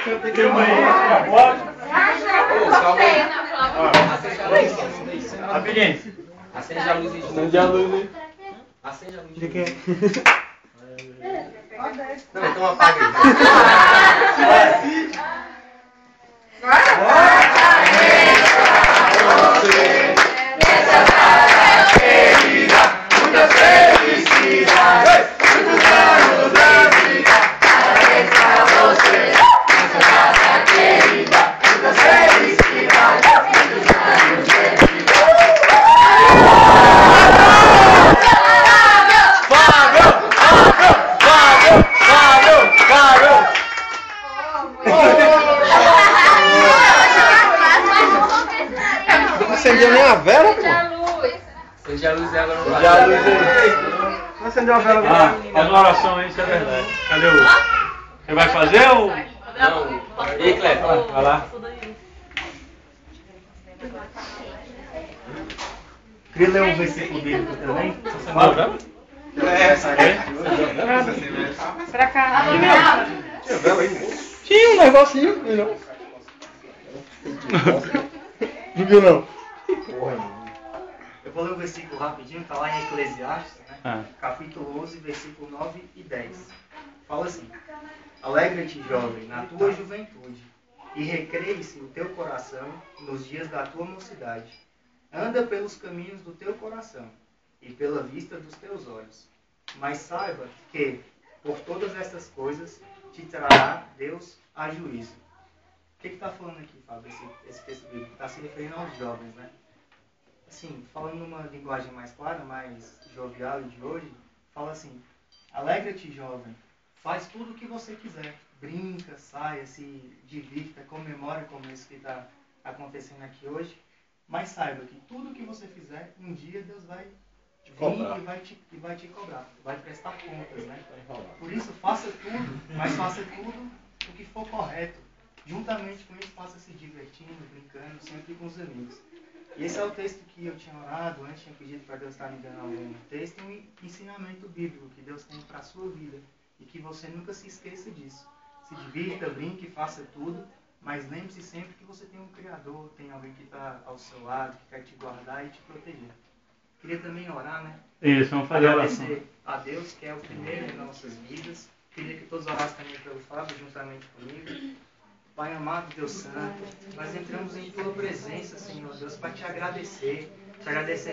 Filma aí, rapidinho. Acende a luz aí. Acende a luz aí. Acende a luz. De quem? Não, então apaga aí. Muitas felicidades, muitos anos da vida, parabéns para você, nessa data querida. Muitas felicidades, muitos anos de vida. Fábio! Não acendeu nem a vela, pô. Acende a luz e agora não vai. Já a luz aí. Não acendeu a vela, Ah, faz uma oração aí, isso é verdade. Cadê o... Você vai fazer ou... Não. E aí, Cleber? Vai lá. Queria ler um versículo bíblico também. Você não vai? Pra cá. Tinha vela aí, moço? Tinha um negocinho, não. Não viu, não? Eu vou ler um versículo rapidinho, está lá em Eclesiastes, né? Capítulo 11, versículo 9 e 10. Fala assim: Alegra-te, jovem, na tua juventude, e recreie-se o teu coração nos dias da tua mocidade. Anda pelos caminhos do teu coração e pela vista dos teus olhos. Mas saiba que, por todas essas coisas, te trará Deus a juízo. O que está falando aqui, Fábio, esse texto bíblico? Está se referindo aos jovens, né? Assim, falando numa linguagem mais clara, mais jovial de hoje, fala assim: alegra-te, jovem, faz tudo o que você quiser. Brinca, saia, se divirta, comemore como isso que está acontecendo aqui hoje. Mas saiba que tudo o que você fizer, um dia Deus vai vir e vai te cobrar. Vai prestar contas, né? Por isso, faça tudo, mas faça tudo o que for correto. Juntamente com isso, faça se divertindo, brincando, sempre com os amigos. E esse é o texto que eu tinha orado antes, tinha pedido para Deus estar me dando algum texto, um ensinamento bíblico que Deus tem para a sua vida. E que você nunca se esqueça disso. Se divirta, brinque, faça tudo, mas lembre-se sempre que você tem um Criador, tem alguém que está ao seu lado, que quer te guardar e te proteger. Queria também orar, né? Isso, vamos fazer a oração. Agradecer a Deus, que é o primeiro em nossas vidas. Queria que todos orassem também pelo Fábio, juntamente comigo. Pai amado, Deus Santo, nós entramos em Tua presença, Senhor Deus, para te agradecer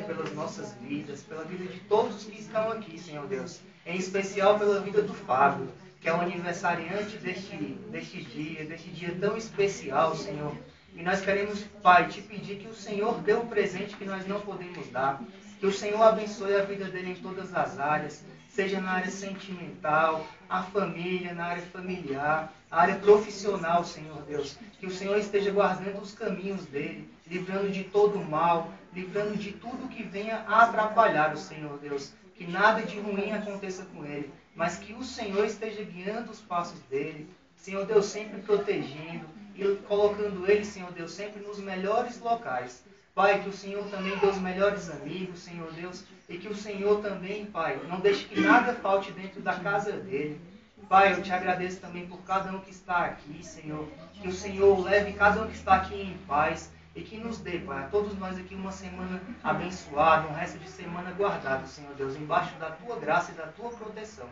pelas nossas vidas, pela vida de todos que estão aqui, Senhor Deus, em especial pela vida do Fábio, que é o aniversariante deste dia tão especial, Senhor. E nós queremos, Pai, te pedir que o Senhor dê um presente que nós não podemos dar, que o Senhor abençoe a vida dele em todas as áreas, seja na área sentimental, a família, na área familiar, a área profissional, Senhor Deus. Que o Senhor esteja guardando os caminhos dele, livrando de todo o mal, livrando de tudo que venha a atrapalhar o Senhor Deus. Que nada de ruim aconteça com ele, mas que o Senhor esteja guiando os passos dele, Senhor Deus, sempre protegendo e colocando ele, Senhor Deus, sempre nos melhores locais. Pai, que o Senhor também dê os melhores amigos, Senhor Deus, e que o Senhor também, Pai, não deixe que nada falte dentro da casa dele. Pai, eu te agradeço também por cada um que está aqui, Senhor. Que o Senhor leve cada um que está aqui em paz e que nos dê, Pai, a todos nós aqui uma semana abençoada, um resto de semana guardado, Senhor Deus, embaixo da Tua graça e da Tua proteção.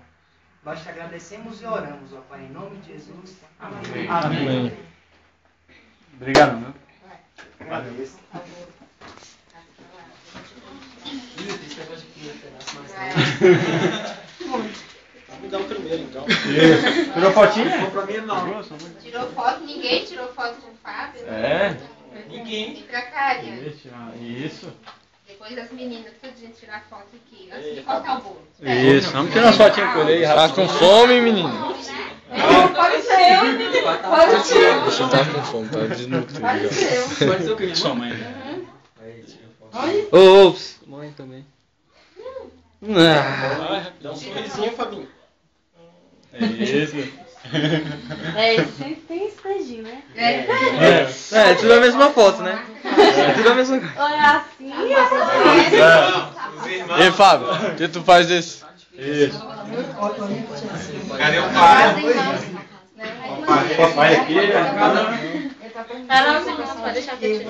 Nós te agradecemos e oramos, ó Pai, em nome de Jesus. Amém. Amém. Obrigado, meu. Agradeço. Me dá o primeiro, então. Isso. Tirou fotinho? Não pra mim, não. Tirou foto? Ninguém tirou foto com o Fábio? É. Ninguém. Vem pra cá, Ariane. Isso. Depois as meninas, tudo gente tirar foto aqui. Antes de cortar o bolo. Isso. Vamos tirar uma fotinha com ele aí. Tá com fome, menino? Pode ser. Pode ser. Você tá com fome, tá desnutrido. Pode ser. Pode ser o que? Sua mãe. Ô, mãe também. Dá um sorrisinho, Fabinho. É isso. É, sempre tem esse beijinho, né? É, tudo a mesma foto, né? É tudo a mesma coisa. Olha assim, Ei, Fábio, por que tu faz isso? Isso. Cadê o pai? Papai aqui, Não, pode deixar que eu tire.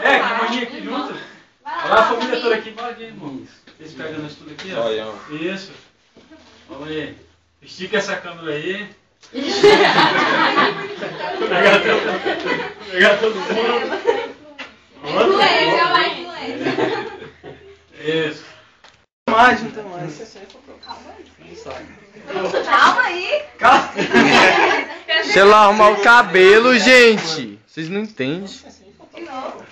É, que mania aqui junto. Olha a família toda aqui, bora aqui, irmão. Vocês pegando isso tudo aqui, ó. Isso. Vamos aí. Estica essa câmera aí. Pegar todo mundo. Influência, vai, influência. Isso. Mais, não tem mais. Calma aí. Deixa ela arrumar o cabelo, gente. Vocês não entendem. De novo.